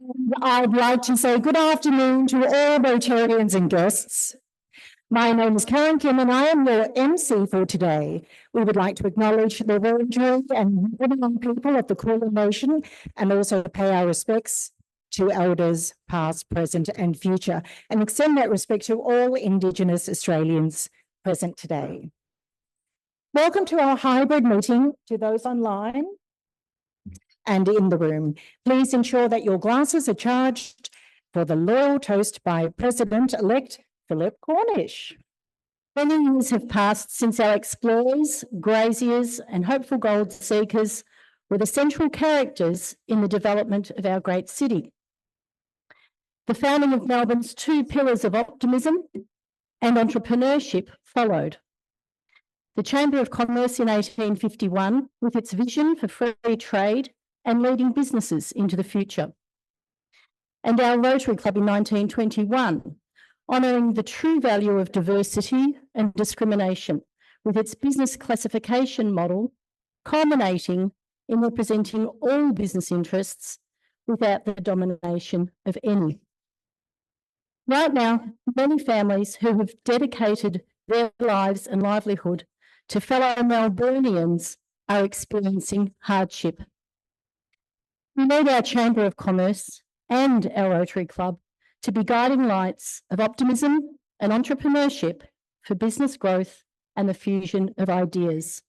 And I'd like to say good afternoon to all Rotarians and guests. My name is Karen Kim and I am your MC for today. We would like to acknowledge the Rotary and Melbourne people of the Kulin Nation and also pay our respects to elders past, present and future, and extend that respect to all Indigenous Australians present today. Welcome to our hybrid meeting to those online and in the room. Please ensure that your glasses are charged for the loyal toast by President-elect Philip Cornish. Many years have passed since our explorers, graziers and hopeful gold seekers were the central characters in the development of our great city. The founding of Melbourne's two pillars of optimism and entrepreneurship followed. The Chamber of Commerce in 1851, with its vision for free trade and leading businesses into the future. And our Rotary Club in 1921, honouring the true value of diversity and discrimination with its business classification model, culminating in representing all business interests without the domination of any. Right now, many families who have dedicated their lives and livelihood to fellow Melburnians are experiencing hardship. We need our Chamber of Commerce and our Rotary Club to be guiding lights of optimism and entrepreneurship for business growth and the fusion of ideas.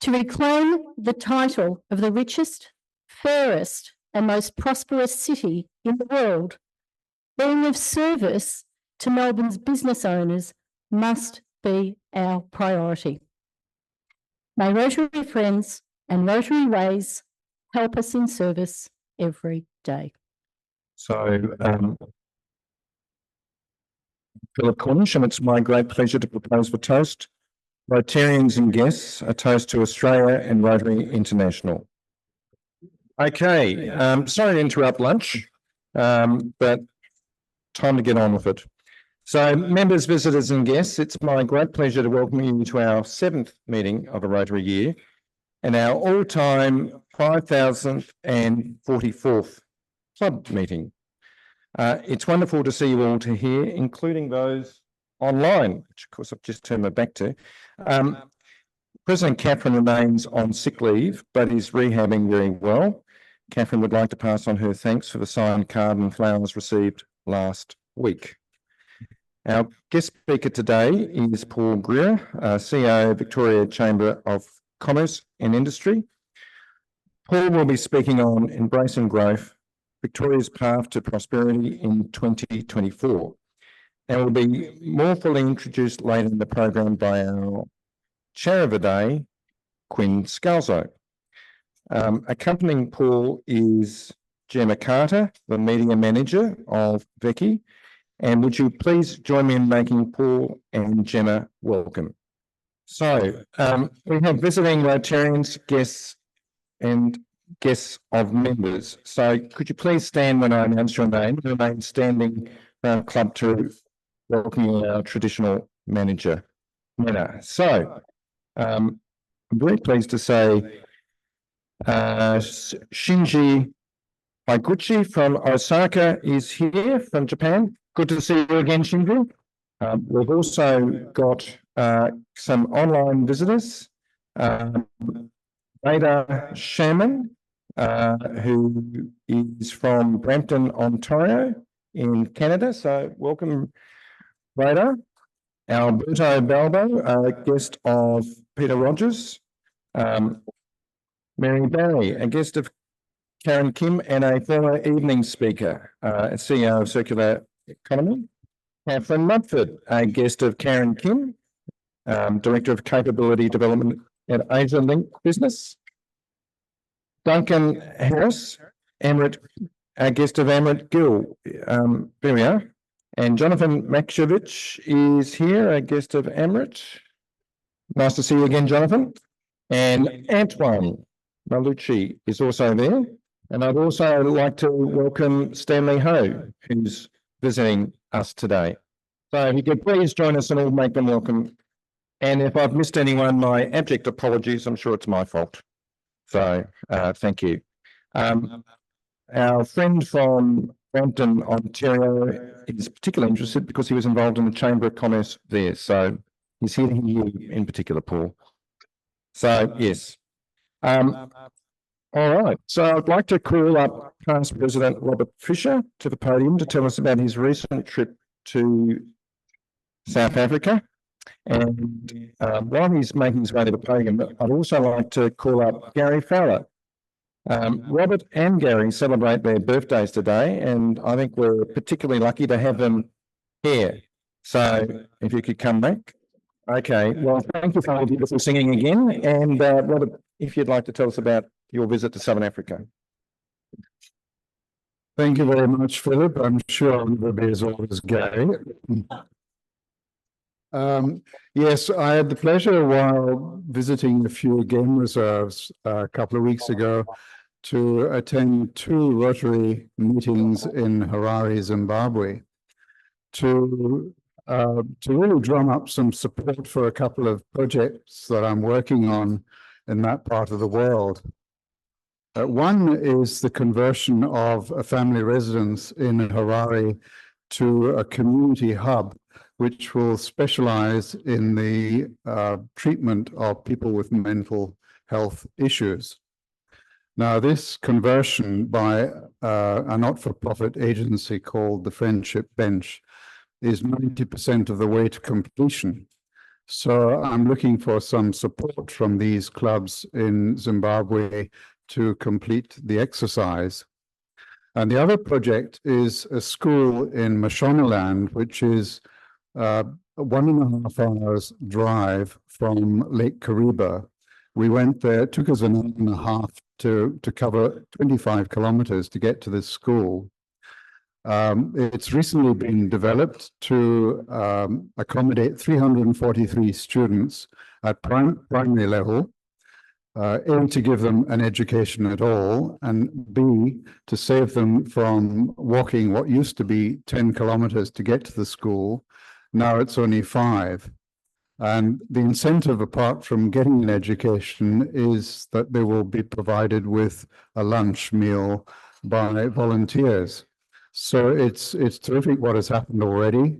To reclaim the title of the richest, fairest and most prosperous city in the world, being of service to Melbourne's business owners must be our priority. May Rotary friends and Rotary ways help us in service every day. So, Philip Cornish, and it's my great pleasure to propose for toast, Rotarians and guests, a toast to Australia and Rotary International. Okay, sorry to interrupt lunch, but time to get on with it. So, members, visitors and guests, it's my great pleasure to welcome you to our 7th meeting of the Rotary year and our all-time 5,044th club meeting. It's wonderful to see you all here, including those online, which of course I've just turned my back to. President Catherine remains on sick leave, but is rehabbing very well. Catherine would like to pass on her thanks for the signed card and flowers received last week. Our guest speaker today is Paul Greer, CEO of Victoria Chamber of Commerce and Industry. Paul will be speaking on Embracing Growth, Victoria's Path to Prosperity in 2024, and will be more fully introduced later in the program by our Chair of the Day, Quinn Scalzo. Accompanying Paul is Gemma Carter, the Media Manager of Vicky, and would you please join me in making Paul and Gemma welcome. So we have visiting Rotarians, guests and guests of members. So could you please stand when I announce your name and remain standing for our club to welcome our traditional manager, Mena. So I'm very pleased to say Shinji Higuchi from Osaka is here from Japan. Good to see you again, Shinji. We've also got some online visitors. Radar Shaman, who is from Brampton, Ontario in Canada. So welcome, Radar. Alberto Balbo, a guest of Peter Rogers. Mary Barry, a guest of Karen Kim and a former evening speaker, CEO of Circular Economy. Catherine Mudford, a guest of Karen Kim, Director of Capability Development at Asia Link Business. Duncan Harris, Amrit, a guest of Amrit Gill, there we are. And Jonathan Makshevich is here, a guest of Amrit. Nice to see you again, Jonathan. And Antoine Malucci is also there. And I'd also like to welcome Stanley Ho, who's visiting us today. So if you could please join us and all make them welcome. And if I've missed anyone, my abject apologies. I'm sure it's my fault. So thank you. our friend from Brampton, Ontario, is particularly interested because he was involved in the Chamber of Commerce there. So he's here to hear you in particular, Paul. So, yes. All right. So I'd like to call up past President Robert Fisher to the podium to tell us about his recent trip to South Africa. And while he's making his way to the podium, I'd also like to call up Gary Fowler. Robert and Gary celebrate their birthdays today, and I think we're particularly lucky to have them here. So if you could come back. Okay, well, thank you for the beautiful singing again. And Robert, if you'd like to tell us about your visit to Southern Africa. Thank you very much, Philip. I'm sure I'll never be as old as Gary. Yes, I had the pleasure while visiting a few game reserves a couple of weeks ago to attend 2 Rotary meetings in Harare, Zimbabwe, to really drum up some support for a couple of projects that I'm working on in that part of the world. One is the conversion of a family residence in Harare to a community hub, which will specialize in the treatment of people with mental health issues. Now, this conversion by a not-for-profit agency called the Friendship Bench is 90% of the way to completion. So I'm looking for some support from these clubs in Zimbabwe to complete the exercise. And the other project is a school in Mashonaland, which is 1.5 hours drive from Lake Kariba. We went there, it took us an hour and a half to cover 25 kilometers to get to this school. It's recently been developed to accommodate 343 students at primary level, A, to give them an education at all, and B, to save them from walking what used to be 10 kilometers to get to the school. Now it's only 5. And the incentive, apart from getting an education, is that they will be provided with a lunch meal by volunteers. So it's terrific what has happened already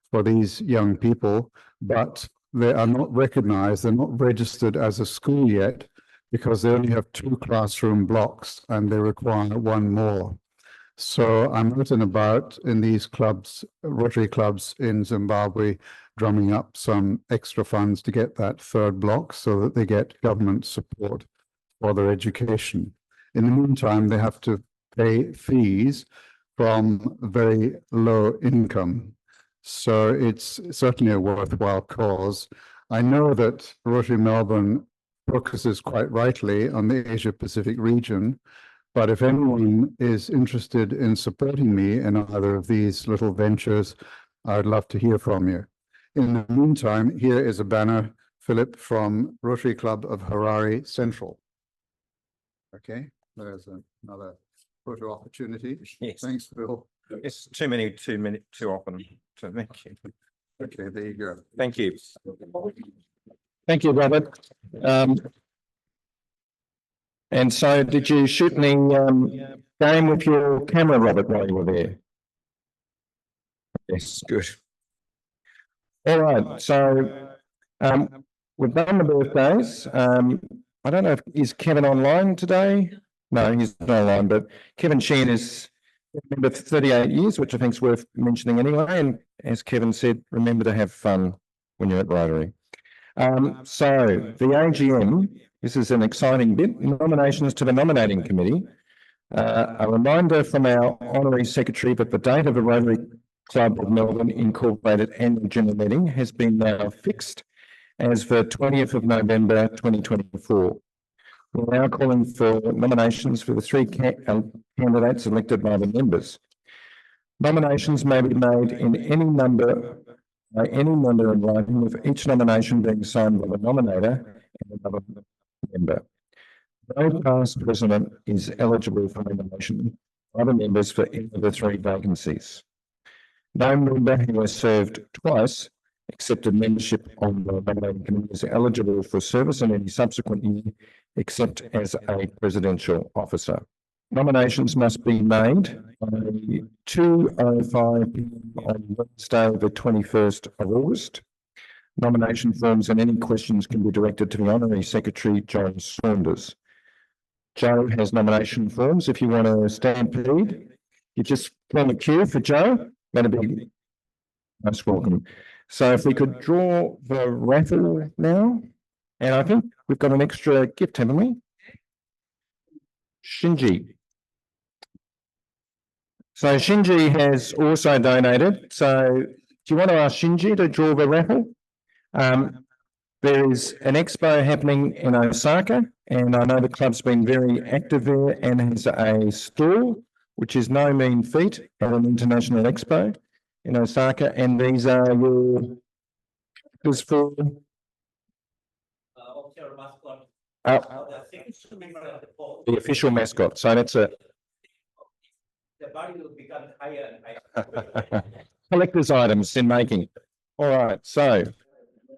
for these young people, but they are not recognized, they're not registered as a school yet, because they only have 2 classroom blocks and they require 1 more. So I'm out and about in these clubs, Rotary clubs in Zimbabwe, drumming up some extra funds to get that 3rd block so that they get government support for their education. In the meantime, they have to pay fees from very low income. So it's certainly a worthwhile cause. I know that Rotary Melbourne focuses quite rightly on the Asia-Pacific region, but if anyone is interested in supporting me in either of these little ventures, I'd love to hear from you. In the meantime, here is a banner, Philip, from Rotary Club of Harare Central. Okay, there's another photo opportunity. Yes. Thanks, Phil. It's too often. So thank you. Okay, there you go. Thank you. Thank you, Robert. And so did you shoot any game with your camera, Robert, while you were there? Yes, good. All right, so we've done the birthdays. I don't know is Kevin online today? No, he's not online, but Kevin Sheehan is member for 38 years, which I think is worth mentioning anyway. And as Kevin said, remember to have fun when you're at Rotary. So the AGM, this is an exciting bit, nominations to the nominating committee. A reminder from our honorary secretary that the date of the Rotary Club of Melbourne Incorporated annual general meeting has been now fixed as the 20th of November 2024. We're now calling for nominations for the 3 candidates elected by the members. Nominations may be made in any number by any member in writing, with each nomination being signed by the nominator and another member. No past president is eligible for nomination by the members for any of the 3 vacancies. No member who has served twice accepted membership on the nominating committee is eligible for service in any subsequent year, except as a presidential officer. Nominations must be made by 2:05 p.m. on Wednesday, the 21st of August. Nomination forms and any questions can be directed to the Honorary Secretary, John Saunders. Joe has nomination forms. If you want to stampede, you just form a queue for Joe. That'd be most welcome. So if we could draw the raffle now, and I think we've got an extra gift, haven't we? Shinji. So Shinji has also donated. So do you want to ask Shinji to draw the raffle? There is an expo happening in Osaka, and I know the club's been very active there and has a stall, which is no mean feat at an international expo in Osaka. And these are your for the official mascot. So that's a the body will become higher and higher. collector's items in making. All right, so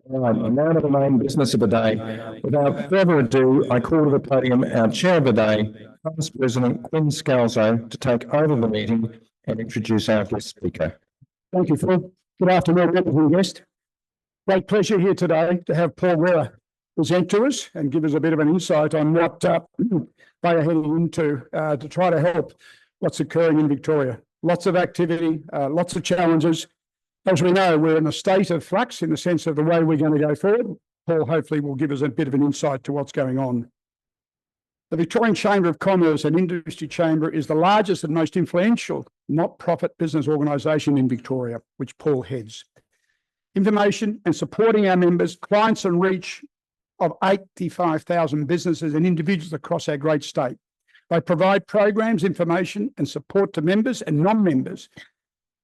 now to the main business of the day. Without further ado, I call to the podium our chair of the day, Vice President Quinn Scalzo, to take over the meeting and introduce our guest speaker. Thank you, Phil. Good afternoon, wonderful guest. Great pleasure here today to have Paul Guerra present to us and give us a bit of an insight on what they are heading into to try to help what's occurring in Victoria. Lots of activity, lots of challenges. As we know, we're in a state of flux in the sense of the way we're going to go forward. Paul hopefully will give us a bit of an insight to what's going on. The Victorian Chamber of Commerce and Industry Chamber is the largest and most influential not-profit business organisation in Victoria, which Paul heads. Information and supporting our members, clients and reach of 85,000 businesses and individuals across our great state. They provide programs, information and support to members and non-members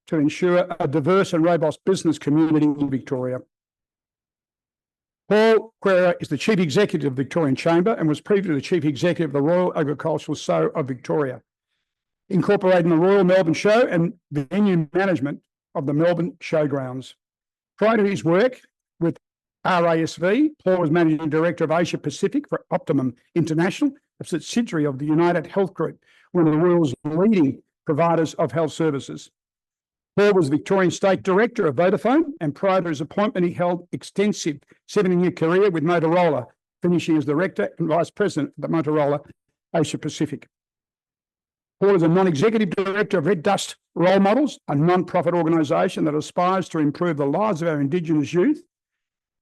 to ensure a diverse and robust business community in Victoria. Paul Guerra is the Chief Executive of the Victorian Chamber and was previously the Chief Executive of the Royal Agricultural Show of Victoria, incorporating the Royal Melbourne Show and the venue management of the Melbourne Showgrounds. Prior to his work with RASV, Paul was Managing Director of Asia Pacific for Optimum International, a subsidiary of the United Health Group, one of the world's leading providers of health services. Paul was Victorian State Director of Vodafone, and prior to his appointment, he held extensive 17-year career with Motorola, finishing as Director and Vice President of the Motorola Asia Pacific. Paul is a non-executive director of Red Dust Role Models, a non-profit organisation that aspires to improve the lives of our Indigenous youth.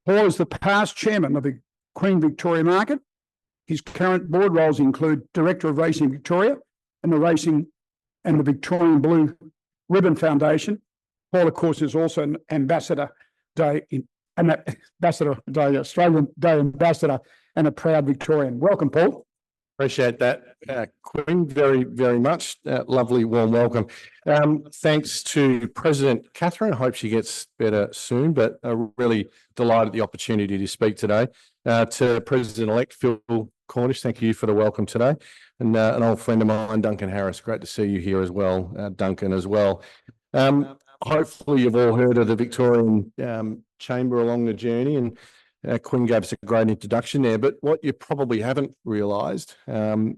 Paul is the past chairman of the Queen Victoria Market. His current board roles include Director of Racing Victoria and the Victorian Blue Ribbon Foundation. Paul, of course, is also an Australian Day Ambassador and a proud Victorian. Welcome, Paul. Appreciate that, Quinn, very, very much. Lovely, warm welcome. Thanks to President Catherine. I hope she gets better soon, but really delighted the opportunity to speak today. To President-elect Phil Cornish, thank you for the welcome today. And an old friend of mine, Duncan Harris, great to see you here as well, Duncan as well. Hopefully you've all heard of the Victorian Chamber along the journey, and Quinn gave us a great introduction there, but what you probably haven't realised, and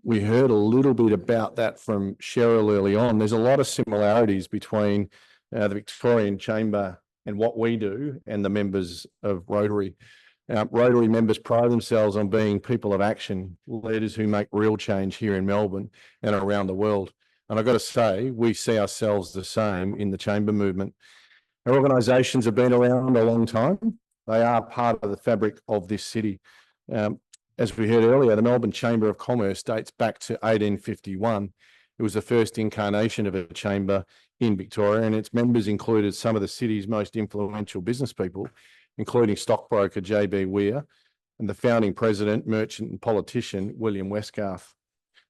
we heard a little bit about that from Cheryl early on, there's a lot of similarities between the Victorian Chamber and what we do and the members of Rotary. Rotary members pride themselves on being people of action, leaders who make real change here in Melbourne and around the world. And I've got to say, we see ourselves the same in the Chamber movement. Our organisations have been around a long time. They are part of the fabric of this city. As we heard earlier, the Melbourne Chamber of Commerce dates back to 1851. It was the first incarnation of a chamber in Victoria, and its members included some of the city's most influential business people, including stockbroker J.B. Weir and the founding president, merchant and politician William Westgarth.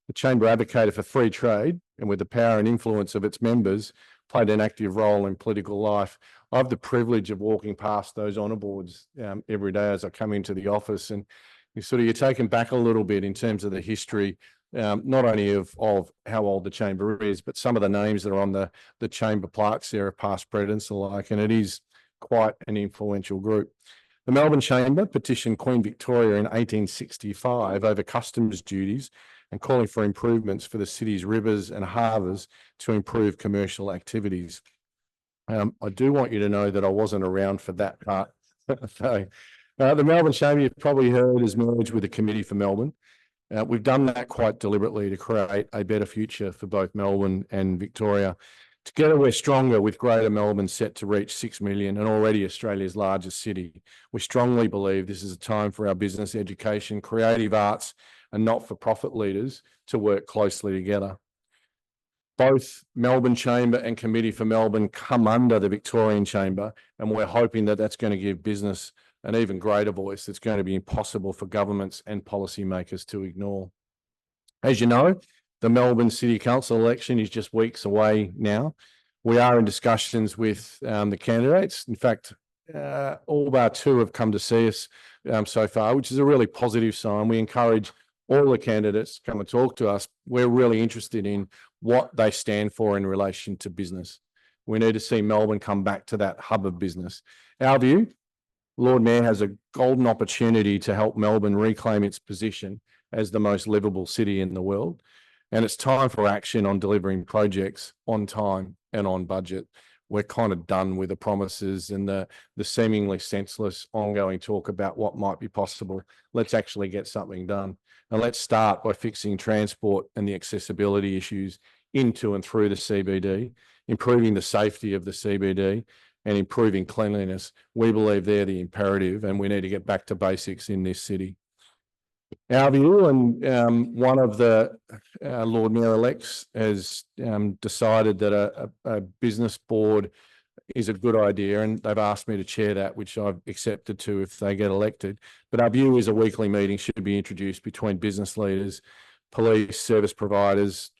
The Chamber advocated for free trade, and with the power and influence of its members, played an active role in political life. I have the privilege of walking past those honour boards every day as I come into the office, and you're taken back a little bit in terms of the history, not only of how old the Chamber is, but some of the names that are on the Chamber plaques there are past presidents alike, and it is quite an influential group. The Melbourne Chamber petitioned Queen Victoria in 1865 over customs duties and calling for improvements for the city's rivers and harbours to improve commercial activities. I do want you to know that I wasn't around for that part. So, the Melbourne Chamber, you've probably heard, is merged with the Committee for Melbourne. We've done that quite deliberately to create a better future for both Melbourne and Victoria. Together, we're stronger, with Greater Melbourne set to reach 6 million and already Australia's largest city. We strongly believe this is a time for our business, education, creative arts and not-for-profit leaders to work closely together. Both Melbourne Chamber and Committee for Melbourne come under the Victorian Chamber, and we're hoping that that's going to give business an even greater voice that's going to be impossible for governments and policymakers to ignore. As you know, the Melbourne City Council election is just weeks away now. We are in discussions with the candidates. In fact, all bar two have come to see us so far, which is a really positive sign. We encourage all the candidates to come and talk to us. We're really interested in what they stand for in relation to business. We need to see Melbourne come back to that hub of business. Our view, Lord Mayor has a golden opportunity to help Melbourne reclaim its position as the most livable city in the world. And it's time for action on delivering projects on time and on budget. We're kind of done with the promises and the seemingly senseless ongoing talk about what might be possible. Let's actually get something done. And let's start by fixing transport and the accessibility issues into and through the CBD, improving the safety of the CBD and improving cleanliness. We believe they're the imperative, and we need to get back to basics in this city. Our view, and one of the Lord Mayor-elects has decided that a business board is a good idea, and they've asked me to chair that, which I've accepted to if they get elected. But our view is a weekly meeting should be introduced between business leaders, police, service providers,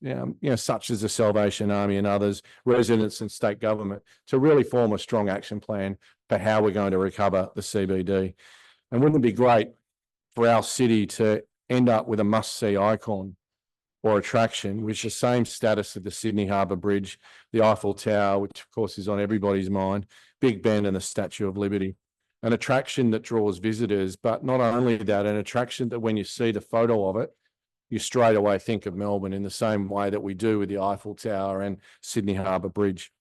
such as the Salvation Army and others, residents and state government, to really form a strong action plan for how we're going to recover the CBD. And wouldn't it be great for our city to end up with a must-see icon or attraction, which is the same status of the Sydney Harbour Bridge, the Eiffel Tower, which of course is on everybody's mind, Big Ben and the Statue of Liberty. An attraction that draws visitors, but not only that, an attraction that when you see the photo of it, you straight away think of Melbourne in the same way that we do with the Eiffel Tower and Sydney Harbour Bridge.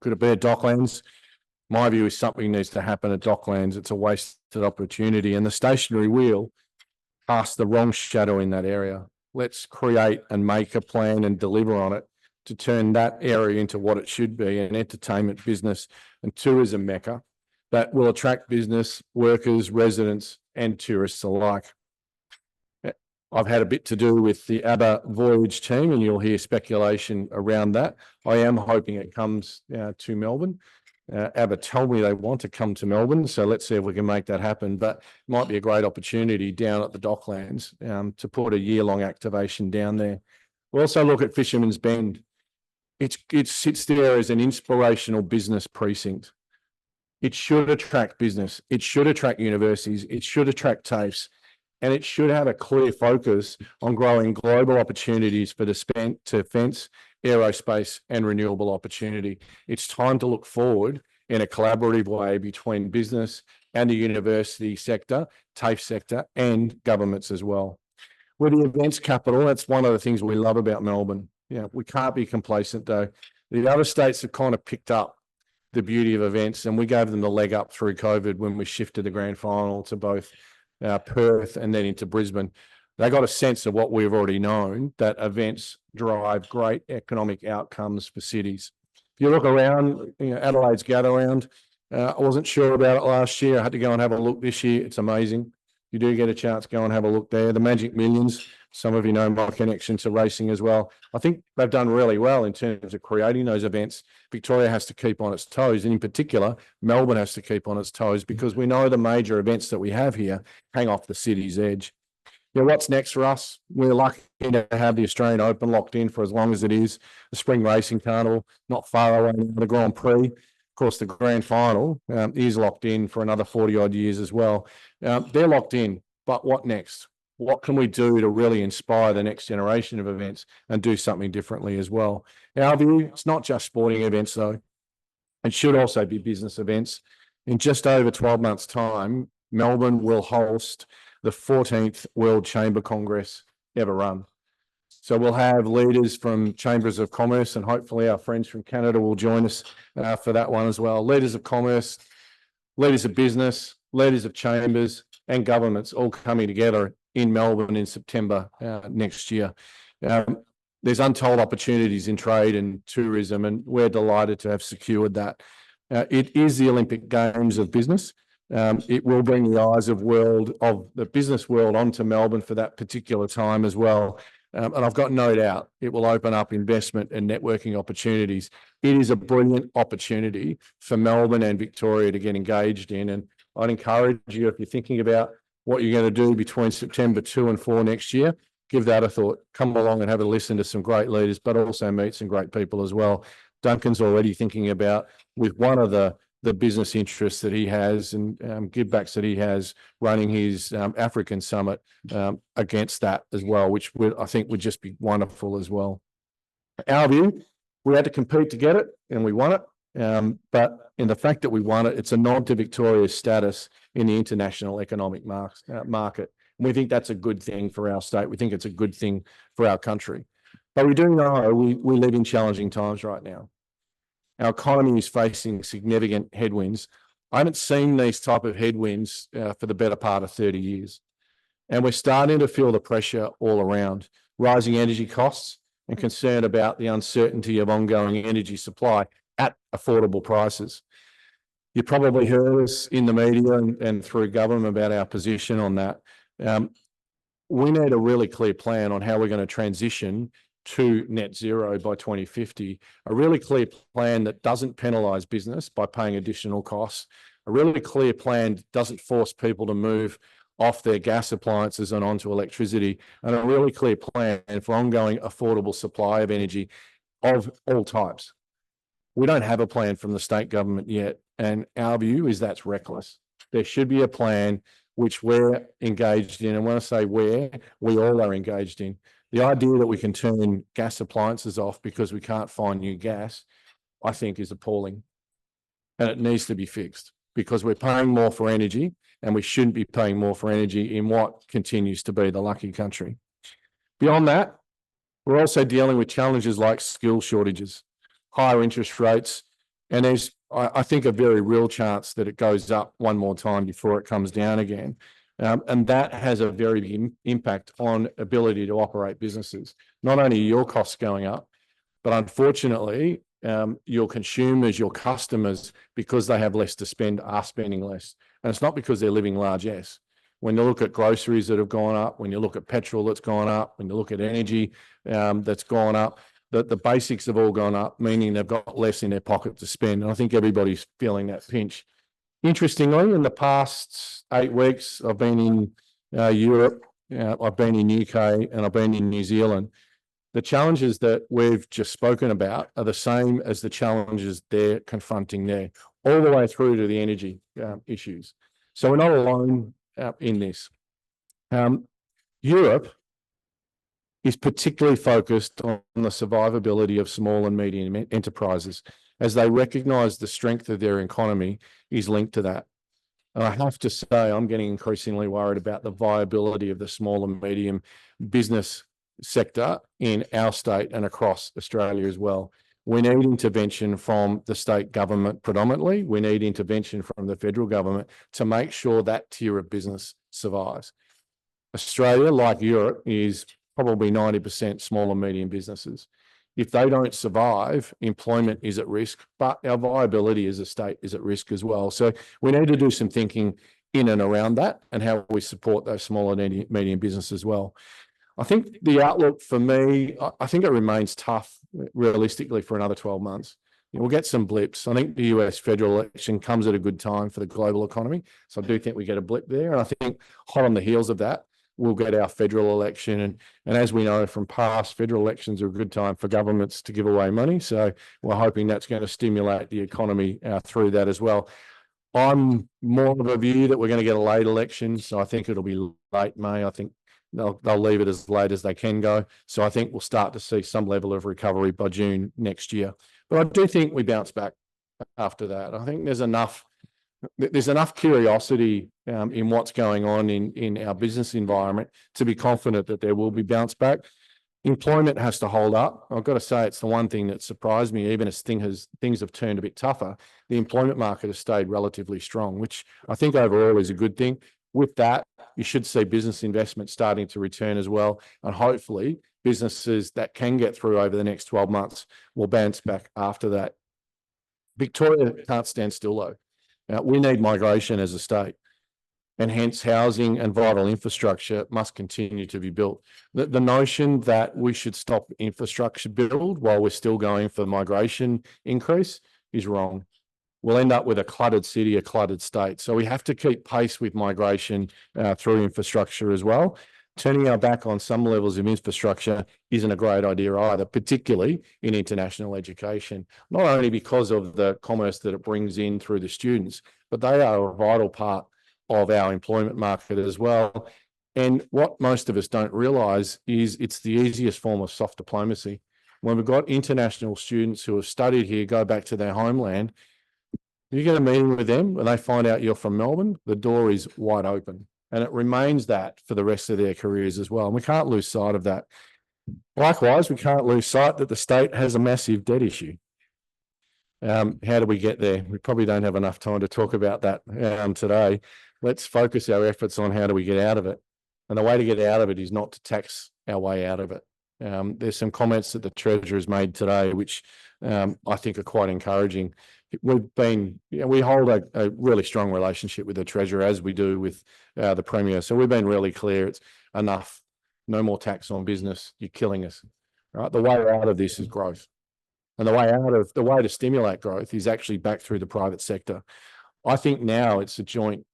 Could it be at Docklands? My view is something needs to happen at Docklands. It's a wasted opportunity, and the stationary wheel casts the wrong shadow in that area. Let's create and make a plan and deliver on it to turn that area into what it should be, an entertainment, business and tourism mecca that will attract business, workers, residents and tourists alike. I've had a bit to do with the ABBA Voyage team, and you'll hear speculation around that. I am hoping it comes to Melbourne. ABBA told me they want to come to Melbourne, so let's see if we can make that happen. But it might be a great opportunity down at the Docklands to put a year-long activation down there. We'll also look at Fisherman's Bend. It sits there as an inspirational business precinct. It should attract business. It should attract universities. It should attract TAFEs. And it should have a clear focus on growing global opportunities for defence, aerospace and renewable opportunity. It's time to look forward in a collaborative way between business and the university sector, TAFE sector and governments as well. With the events capital, that's one of the things we love about Melbourne. We can't be complacent though. The other states have kind of picked up the beauty of events, and we gave them the leg up through COVID when we shifted the grand final to both Perth and then into Brisbane. They got a sense of what we've already known, that events drive great economic outcomes for cities. If you look around, Adelaide's Gather Round, I wasn't sure about it last year. I had to go and have a look this year. It's amazing. You do get a chance, go and have a look there. The Magic Millions, some of you know my connection to racing as well. I think they've done really well in terms of creating those events. Victoria has to keep on its toes, and in particular, Melbourne has to keep on its toes, because we know the major events that we have here hang off the city's edge. What's next for us? We're lucky to have the Australian Open locked in for as long as it is. The Spring Racing Carnival, not far away now, the Grand Prix. Of course, the grand final is locked in for another 40 odd years as well. They're locked in, but what next? What can we do to really inspire the next generation of events and do something differently as well? Our view, it's not just sporting events though. It should also be business events. In just over 12 months' time, Melbourne will host the 14th World Chamber Congress ever run. So we'll have leaders from chambers of commerce, and hopefully our friends from Canada will join us for that one as well. Leaders of commerce, leaders of business, leaders of chambers and governments all coming together in Melbourne in September next year. There's untold opportunities in trade and tourism, and we're delighted to have secured that. It is the Olympic Games of business. It will bring the eyes of the business world onto Melbourne for that particular time as well. And I've got no doubt it will open up investment and networking opportunities. It is a brilliant opportunity for Melbourne and Victoria to get engaged in. And I'd encourage you, if you're thinking about what you're going to do between September 2 and 4 next year, give that a thought. Come along and have a listen to some great leaders, but also meet some great people as well. Duncan's already thinking about, with one of the business interests that he has and givebacks that he has, running his African summit against that as well, which I think would just be wonderful as well. Our view, we had to compete to get it and we won it. But in the fact that we won it, it's a nod to Victoria's status in the international economic market. And we think that's a good thing for our state. We think it's a good thing for our country. But we do know we live in challenging times right now. Our economy is facing significant headwinds. I haven't seen these type of headwinds for the better part of 30 years. And we're starting to feel the pressure all around, rising energy costs and concern about the uncertainty of ongoing energy supply at affordable prices. You probably heard us in the media and through government about our position on that. We need a really clear plan on how we're going to transition to net zero by 2050, a really clear plan that doesn't penalise business by paying additional costs, a really clear plan that doesn't force people to move off their gas appliances and onto electricity, and a really clear plan for ongoing affordable supply of energy of all types. We don't have a plan from the state government yet, and our view is that's reckless. There should be a plan which we're engaged in, and when I say we all are engaged in. The idea that we can turn gas appliances off because we can't find new gas, I think, is appalling. And it needs to be fixed because we're paying more for energy and we shouldn't be paying more for energy in what continues to be the lucky country. Beyond that, we're also dealing with challenges like skill shortages, higher interest rates, and there's, I think, a very real chance that it goes up one more time before it comes down again. And that has a very big impact on ability to operate businesses. Not only are your costs going up, but unfortunately, your consumers, your customers, because they have less to spend, are spending less. And it's not because they're living largesse. When you look at groceries that have gone up, when you look at petrol that's gone up, when you look at energy that's gone up, the basics have all gone up, meaning they've got less in their pocket to spend. And I think everybody's feeling that pinch. Interestingly, in the past 8 weeks, I've been in Europe, I've been in UK, and I've been in New Zealand. The challenges that we've just spoken about are the same as the challenges they're confronting there, all the way through to the energy issues. So we're not alone in this. Europe is particularly focused on the survivability of small and medium enterprises, as they recognise the strength of their economy is linked to that. And I have to say, I'm getting increasingly worried about the viability of the small and medium business sector in our state and across Australia as well. We need intervention from the state government predominantly. We need intervention from the federal government to make sure that tier of business survives. Australia, like Europe, is probably 90% small and medium businesses. If they don't survive, employment is at risk, but our viability as a state is at risk as well. So we need to do some thinking in and around that and how we support those small and medium businesses as well. I think the outlook for me, I think it remains tough realistically for another 12 months. We'll get some blips. I think the US federal election comes at a good time for the global economy. So I do think we get a blip there. And I think hot on the heels of that, we'll get our federal election. And as we know from past, federal elections are a good time for governments to give away money. So we're hoping that's going to stimulate the economy through that as well. I'm more of a view that we're going to get a late election. So I think it'll be late May. I think they'll leave it as late as they can go. So I think we'll start to see some level of recovery by June next year. But I do think we bounce back after that. I think there's enough curiosity in what's going on in our business environment to be confident that there will be bounce back. Employment has to hold up. I've got to say, it's the one thing that surprised me, even as things have turned a bit tougher. The employment market has stayed relatively strong, which I think overall is a good thing. With that, you should see business investment starting to return as well. And hopefully businesses that can get through over the next 12 months will bounce back after that. Victoria can't stand still though. We need migration as a state, and hence housing and vital infrastructure must continue to be built. The notion that we should stop infrastructure build while we're still going for migration increase is wrong. We'll end up with a cluttered city, a cluttered state. So we have to keep pace with migration through infrastructure as well. Turning our back on some levels of infrastructure isn't a great idea either, particularly in international education, not only because of the commerce that it brings in through the students, but they are a vital part of our employment market as well. And what most of us don't realise is it's the easiest form of soft diplomacy. When we've got international students who have studied here, go back to their homeland, you get a meeting with them and they find out you're from Melbourne, the door is wide open. And it remains that for the rest of their careers as well. And we can't lose sight of that. Likewise, we can't lose sight that the state has a massive debt issue. How do we get there? We probably don't have enough time to talk about that today. Let's focus our efforts on how do we get out of it. And the way to get out of it is not to tax our way out of it. There's some comments that the Treasurer has made today, which I think are quite encouraging. We hold a really strong relationship with the Treasurer, as we do with the Premier. So we've been really clear, it's enough, no more tax on business, you're killing us. Right? The way out of this is growth. And the way to stimulate growth is actually back through the private sector. I think now it's a joint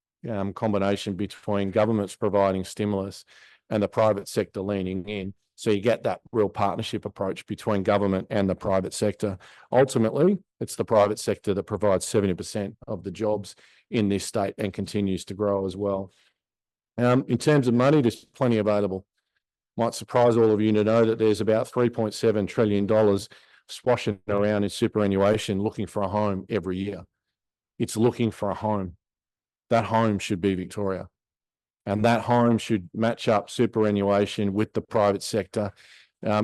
combination between governments providing stimulus and the private sector leaning in. So you get that real partnership approach between government and the private sector. Ultimately, it's the private sector that provides 70% of the jobs in this state and continues to grow as well. In terms of money, there's plenty available. Might surprise all of you to know that there's about $3.7 trillion swashing around in superannuation looking for a home every year. It's looking for a home. That home should be Victoria. And that home should match up superannuation with the private sector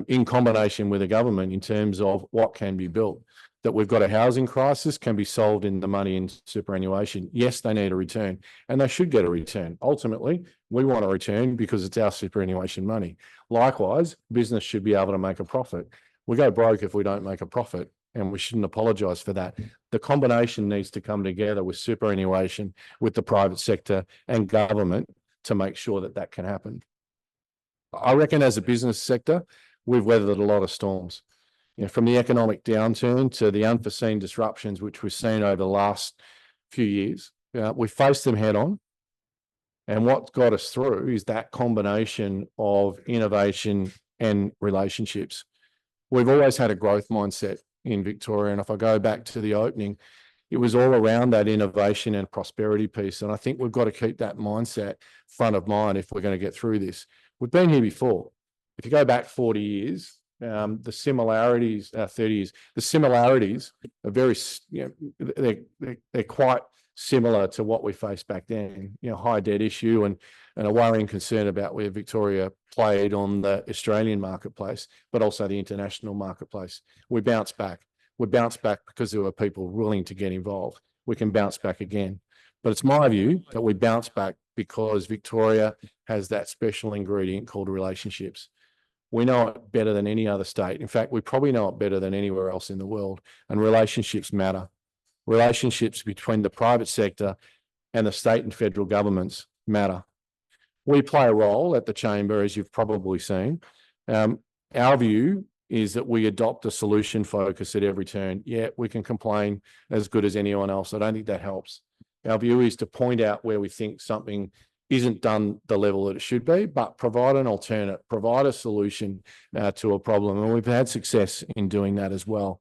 in combination with the government in terms of what can be built. That we've got a housing crisis can be solved in the money in superannuation. Yes, they need a return and they should get a return. Ultimately, we want a return because it's our superannuation money. Likewise, business should be able to make a profit. We go broke if we don't make a profit, and we shouldn't apologise for that. The combination needs to come together with superannuation, with the private sector and government to make sure that that can happen. I reckon as a business sector, we've weathered a lot of storms. From the economic downturn to the unforeseen disruptions which we've seen over the last few years, we faced them head on. And what got us through is that combination of innovation and relationships. We've always had a growth mindset in Victoria. And if I go back to the opening, it was all around that innovation and prosperity piece. And I think we've got to keep that mindset front of mind if we're going to get through this. We've been here before. If you go back 40 years, the similarities, 30 years, the similarities are very, they're quite similar to what we faced back then. High debt issue and a worrying concern about where Victoria played on the Australian marketplace, but also the international marketplace. We bounced back. We bounced back because there were people willing to get involved. We can bounce back again. But it's my view that we bounce back because Victoria has that special ingredient called relationships. We know it better than any other state. In fact, we probably know it better than anywhere else in the world. And relationships matter. Relationships between the private sector and the state and federal governments matter. We play a role at the chamber, as you've probably seen. Our view is that we adopt a solution focus at every turn. Yeah, we can complain as good as anyone else. I don't think that helps. Our view is to point out where we think something isn't done the level that it should be, but provide an alternate, provide a solution to a problem. And we've had success in doing that as well.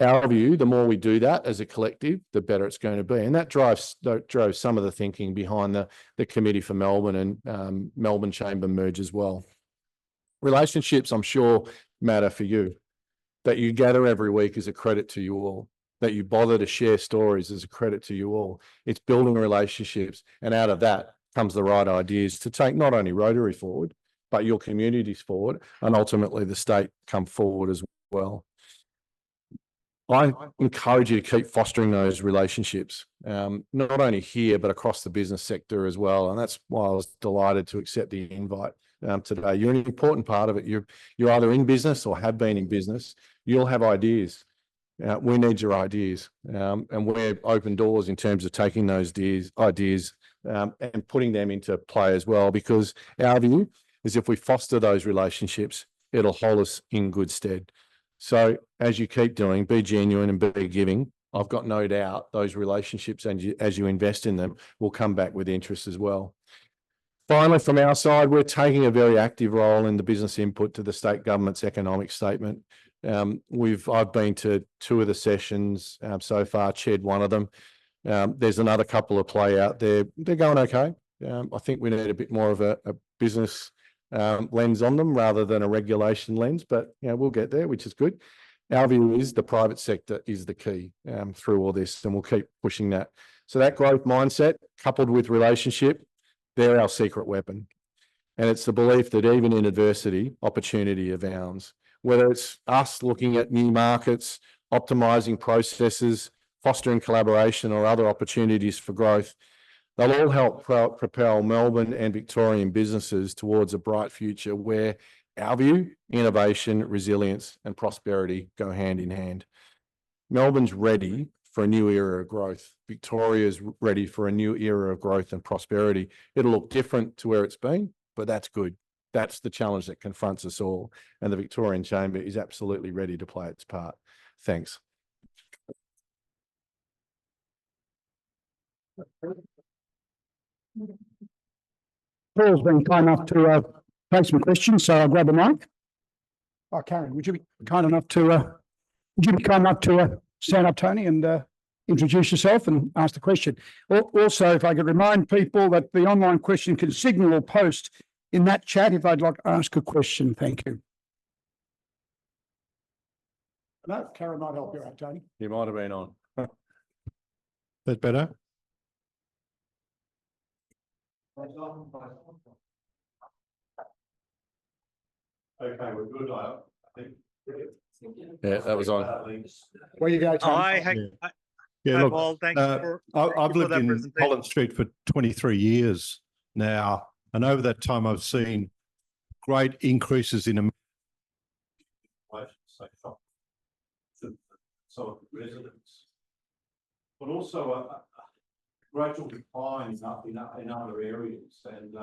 Our view, the more we do that as a collective, the better it's going to be. And that drove some of the thinking behind the Committee for Melbourne and Melbourne Chamber merge as well. Relationships, I'm sure, matter for you. That you gather every week is a credit to you all. That you bother to share stories is a credit to you all. It's building relationships. And out of that comes the right ideas to take not only Rotary forward, but your communities forward, and ultimately the state come forward as well. I encourage you to keep fostering those relationships, not only here, but across the business sector as well. And that's why I was delighted to accept the invite today. You're an important part of it. You're either in business or have been in business. You'll have ideas. We need your ideas, and we're open doors in terms of taking those ideas and putting them into play as well, because our view is if we foster those relationships, it'll hold us in good stead. So as you keep doing, be genuine and be giving. I've got no doubt those relationships, and as you invest in them, will come back with interest as well. Finally, from our side, we're taking a very active role in the business input to the state government's economic statement. I've been to 2 of the sessions so far, chaired one of them. There's another couple of play out there. They're going okay. I think we need a bit more of a business lens on them rather than a regulation lens, but we'll get there, which is good. Our view is the private sector is the key through all this, and we'll keep pushing that. So that growth mindset coupled with relationship, they're our secret weapon. And it's the belief that even in adversity, opportunity abounds. Whether it's us looking at new markets, optimizing processes, fostering collaboration or other opportunities for growth, they'll all help propel Melbourne and Victorian businesses towards a bright future where our view, innovation, resilience and prosperity go hand in hand. Melbourne's ready for a new era of growth. Victoria's ready for a new era of growth and prosperity. It'll look different to where it's been, but that's good. That's the challenge that confronts us all. And the Victorian Chamber is absolutely ready to play its part. Thanks. Paul's been kind enough to take some questions, so I'll grab a mic. Oh, Karen, would you be kind enough to stand up, Tony, and introduce yourself and ask the question? Also, if I could remind people that the online question can signal or post in that chat if I'd like to ask a question. Thank you. No, Karen might help you out, Tony. You might have been on. That better? Okay, we're good, I think. Yeah, that was on. Where you go, Tony? Yeah, Hi, look, Paul, thanks for. I've lived that in presentation. Collins Street for 23 years now, and over that time I've seen great increases in So residents, but also a gradual decline in other areas. And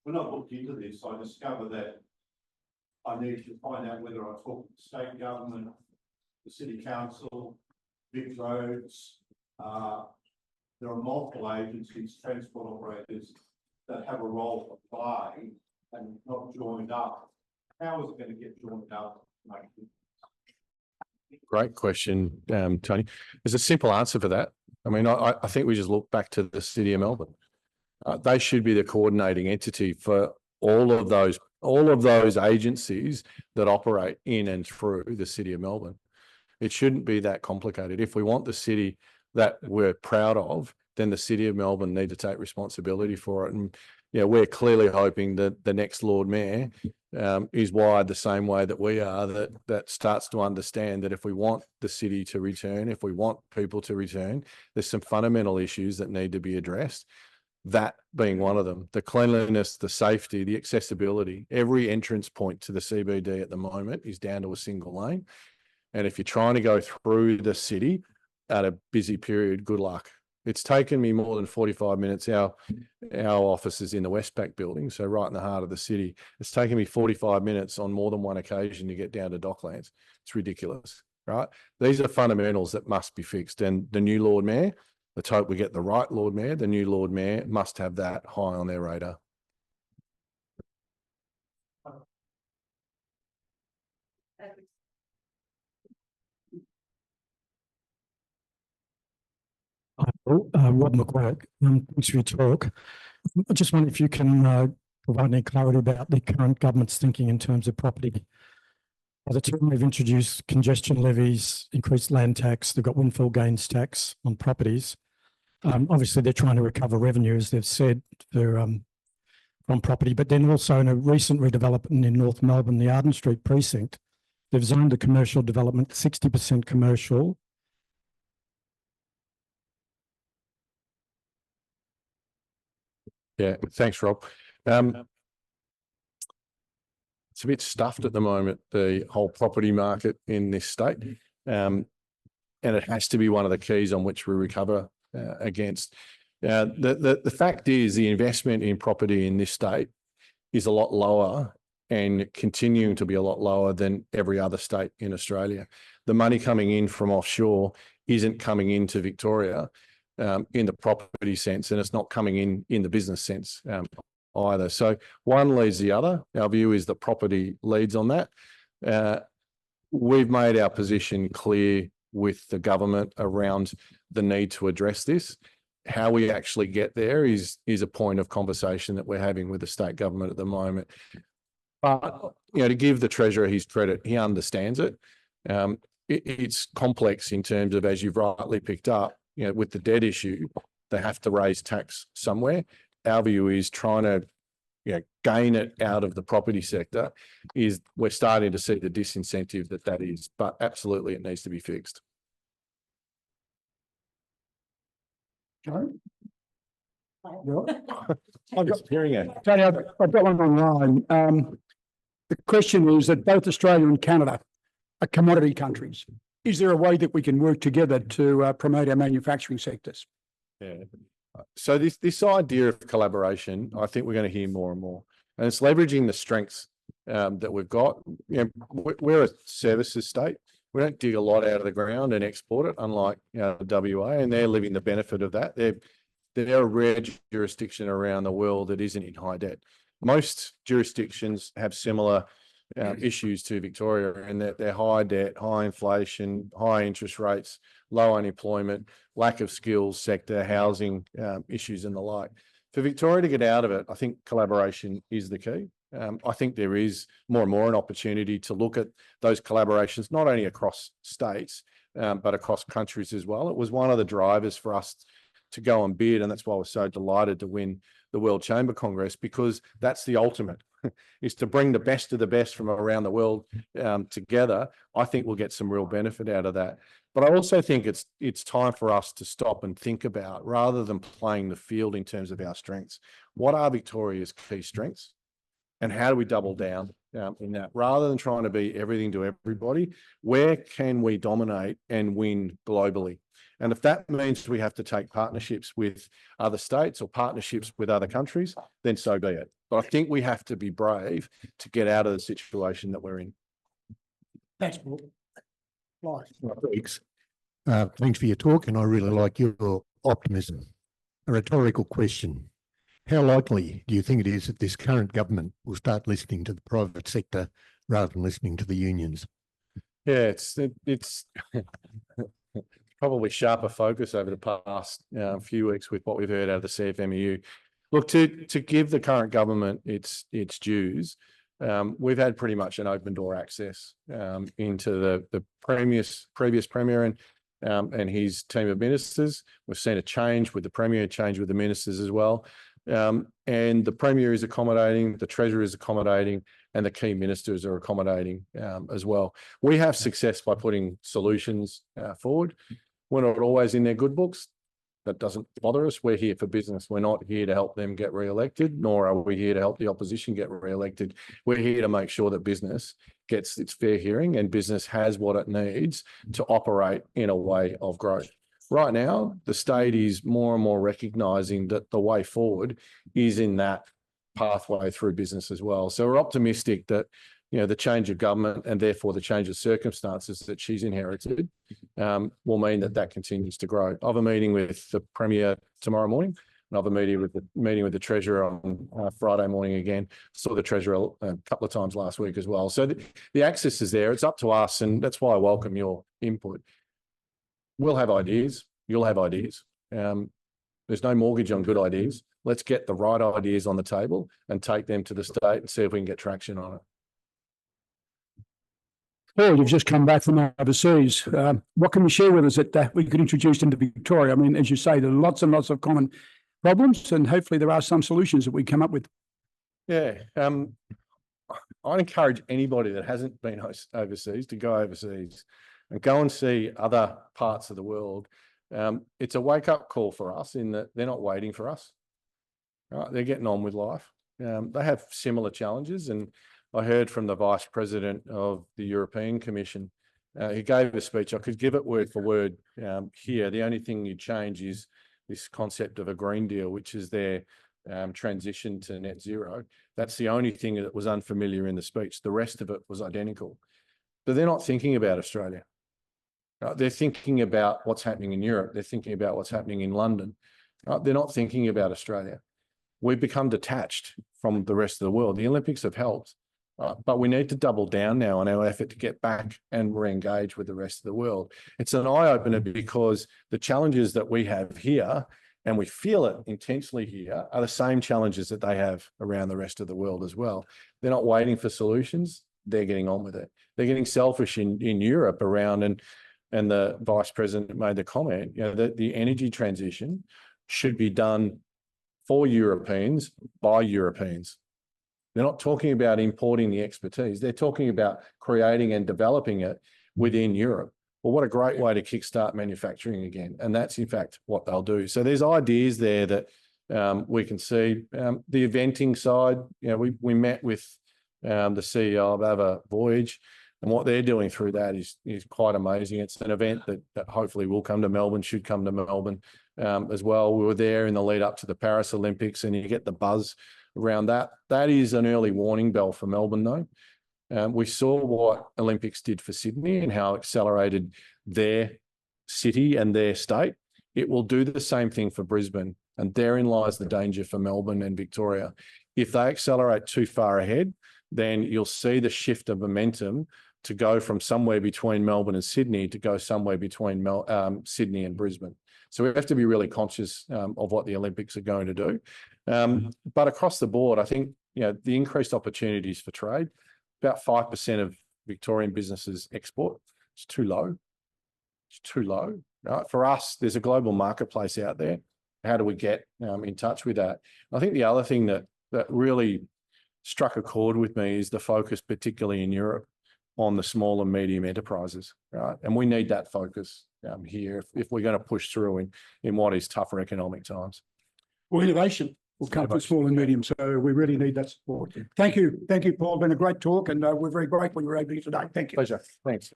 when I looked into this, I discovered that I needed to find out whether I talk to the state government, the city council, big roads. There are multiple agencies, transport operators that have a role to play and not joined up. How is it going to get joined up? Great question, Tony. There's a simple answer for that. I mean, I think we just look back to the City of Melbourne. They should be the coordinating entity for all of those agencies that operate in and through the City of Melbourne. It shouldn't be that complicated. If we want the city that we're proud of, then the City of Melbourne need to take responsibility for it. And we're clearly hoping that the next Lord Mayor is wired the same way that we are, that starts to understand that if we want the city to return, if we want people to return, there's some fundamental issues that need to be addressed. That being one of them, the cleanliness, the safety, the accessibility. Every entrance point to the CBD at the moment is down to a single lane. And if you're trying to go through the city at a busy period, good luck. It's taken me more than 45 minutes. Our office is in the Westpac building, so right in the heart of the city. It's taken me 45 minutes on more than one occasion to get down to Docklands. It's ridiculous, right? These are fundamentals that must be fixed. And the new Lord Mayor, let's hope we get the right Lord Mayor. The new Lord Mayor must have that high on their radar. Rob McQuarrick, thanks for your talk. I just wonder if you can provide any clarity about the current government's thinking in terms of property. By the time they've introduced congestion levies, increased land tax, they've got windfall gains tax on properties. Obviously, they're trying to recover revenue, as they've said, from on property, but then also in a recent redevelopment in North Melbourne, the Arden Street precinct, they've zoned the commercial development 60% commercial. Yeah, thanks, Rob. It's a bit stuffed at the moment, the whole property market in this state. And it has to be one of the keys on which we recover against. The fact is the investment in property in this state is a lot lower and continuing to be a lot lower than every other state in Australia. The money coming in from offshore isn't coming into Victoria in the property sense, and it's not coming in the business sense either. So one leads the other. Our view is that property leads on that. We've made our position clear with the government around the need to address this. How we actually get there is a point of conversation that we're having with the state government at the moment. But, to give the Treasurer his credit, he understands it. It's complex in terms of, as you've rightly picked up, with the debt issue, they have to raise tax somewhere. Our view is trying to gain it out of the property sector is we're starting to see the disincentive that is, but absolutely it needs to be fixed. Tony? I'm just hearing it. Tony, I've got one online. The question is that both Australia and Canada are commodity countries. Is there a way that we can work together to promote our manufacturing sectors? Yeah. So this idea of collaboration, I think we're going to hear more and more, and it's leveraging the strengths that we've got. We're a services state. We don't dig a lot out of the ground and export it, unlike WA, and they're living the benefit of that. They're a rare jurisdiction around the world that isn't in high debt. Most jurisdictions have similar issues to Victoria, and that they're high debt, high inflation, high interest rates, low unemployment, lack of skills sector, housing issues and the like. For Victoria to get out of it, I think collaboration is the key. I think there is more and more an opportunity to look at those collaborations, not only across states, but across countries as well. It was one of the drivers for us to go and bid, and that's why we're so delighted to win the World Chamber Congress, because that's the ultimate, is to bring the best of the best from around the world together. I think we'll get some real benefit out of that. But I also think it's time for us to stop and think about, rather than playing the field in terms of our strengths, what are Victoria's key strengths? And how do we double down in that? Rather than trying to be everything to everybody, where can we dominate and win globally? And if that means we have to take partnerships with other states or partnerships with other countries, then so be it. But I think we have to be brave to get out of the situation that we're in. Thanks, Paul. Thanks. Thanks for your talk, and I really like your optimism. A rhetorical question. How likely do you think it is that this current government will start listening to the private sector rather than listening to the unions? Yeah, it's probably sharper focus over the past few weeks with what we've heard out of the CFMEU. Look, to give the current government its dues, we've had pretty much an open door access into the previous Premier and his team of ministers. We've seen a change with the Premier, change with the ministers as well. And the Premier is accommodating, the Treasurer is accommodating, and the key ministers are accommodating as well. We have success by putting solutions forward. We're not always in their good books. That doesn't bother us. We're here for business. We're not here to help them get re-elected, nor are we here to help the opposition get re-elected. We're here to make sure that business gets its fair hearing and business has what it needs to operate in a way of growth. Right now, the state is more and more recognising that the way forward is in that pathway through business as well. So we're optimistic that the change of government and therefore the change of circumstances that she's inherited will mean that continues to grow. I have a meeting with the Premier tomorrow morning, and I have a meeting with the Treasurer on Friday morning again. Saw the Treasurer a couple of times last week as well. So the access is there. It's up to us, and that's why I welcome your input. We'll have ideas. You'll have ideas. There's no mortgage on good ideas. Let's get the right ideas on the table and take them to the state and see if we can get traction on it. Paul, you've just come back from overseas. What can you share with us that we could introduce into Victoria? I mean, as you say, there are lots and lots of common problems, and hopefully there are some solutions that we come up with. Yeah, I'd encourage anybody that hasn't been overseas to go overseas and go and see other parts of the world. It's a wake-up call for us in that they're not waiting for us. Right? They're getting on with life. They have similar challenges, and I heard from the Vice President of the European Commission. He gave a speech. I could give it word for word here. The only thing you change is this concept of a Green Deal, which is their transition to net zero. That's the only thing that was unfamiliar in the speech. The rest of it was identical. But they're not thinking about Australia. They're thinking about what's happening in Europe. They're thinking about what's happening in London. They're not thinking about Australia. We've become detached from the rest of the world. The Olympics have helped, but we need to double down now on our effort to get back and re-engage with the rest of the world. It's an eye-opener because the challenges that we have here, and we feel it intensely here, are the same challenges that they have around the rest of the world as well. They're not waiting for solutions. They're getting on with it. They're getting selfish in Europe around, and the Vice President made the comment, you know, that the energy transition should be done for Europeans by Europeans. They're not talking about importing the expertise. They're talking about creating and developing it within Europe. Well, what a great way to kickstart manufacturing again. And that's in fact what they'll do. So there's ideas there that we can see. The eventing side, you know, we met with the CEO of Ava Voyage, and what they're doing through that is quite amazing. It's an event that hopefully will come to Melbourne, should come to Melbourne as well. We were there in the lead up to the Paris Olympics, and you get the buzz around that. That is an early warning bell for Melbourne, though. We saw what Olympics did for Sydney and how it accelerated their city and their state. It will do the same thing for Brisbane, and therein lies the danger for Melbourne and Victoria. If they accelerate too far ahead, then you'll see the shift of momentum to go from somewhere between Melbourne and Sydney to go somewhere between Sydney and Brisbane. So we have to be really conscious of what the Olympics are going to do. But across the board, I think, you know, the increased opportunities for trade, about 5% of Victorian businesses export. It's too low. It's too low. Right? For us, there's a global marketplace out there. How do we get in touch with that? I think the other thing that really struck a chord with me is the focus, particularly in Europe, on the small and medium enterprises, right? And we need that focus here if we're going to push through in what is tougher economic times. Well, innovation will come for small and medium, so we really need that support. Thank you, Paul. Been a great talk, and we're very grateful you were able to be here today. Thank you. Pleasure. Thanks.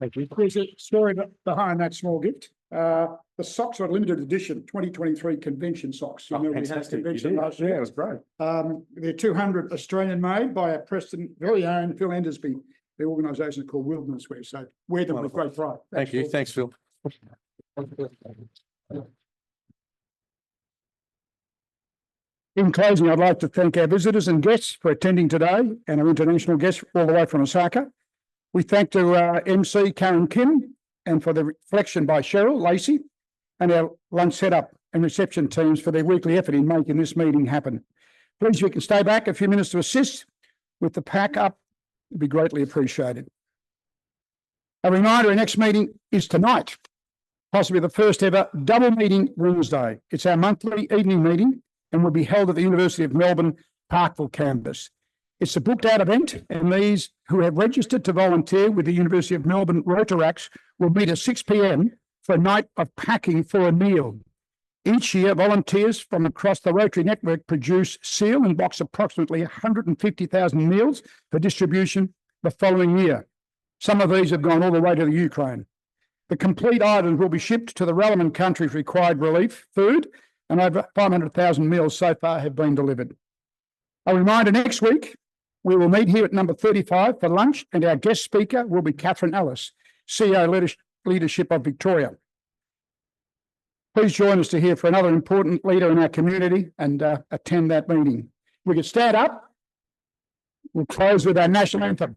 Thank you. There's a story behind that small gift. The socks are limited edition 2023 convention socks. You know, we had a convention last year. Yeah, it was great. They're 200 Australian made by our Preston very own Phil Endersby. The organisation is called Wilderness Wear. So wear them with great pride. Thank you. Thanks, Phil. In closing, I'd like to thank our visitors and guests for attending today, and our international guests all the way from Osaka. We thank to our MC Karen Kim, and for the reflection by Cheryl Lacey, and our lunch setup and reception teams for their weekly effort in making this meeting happen. Please, we can stay back a few minutes to assist with the pack up. It'd be greatly appreciated. A reminder, our next meeting is tonight, possibly the first ever double meeting Wednesday. It's our monthly evening meeting and will be held at the University of Melbourne Parkville campus. It's a booked out event, and these who have registered to volunteer with the University of Melbourne Rotaracts will meet at 6 p.m. for a night of packing for a meal. Each year, volunteers from across the Rotary network produce, seal and box approximately 150,000 meals for distribution the following year. Some of these have gone all the way to the Ukraine. The complete items will be shipped to the relevant countries required relief food, and over 500,000 meals so far have been delivered. A reminder, next week, we will meet here at number 35 for lunch, and our guest speaker will be Catherine Ellis, CEO Leadership of Victoria. Please join us to hear from another important leader in our community and attend that meeting. We can stand up. We'll close with our national anthem.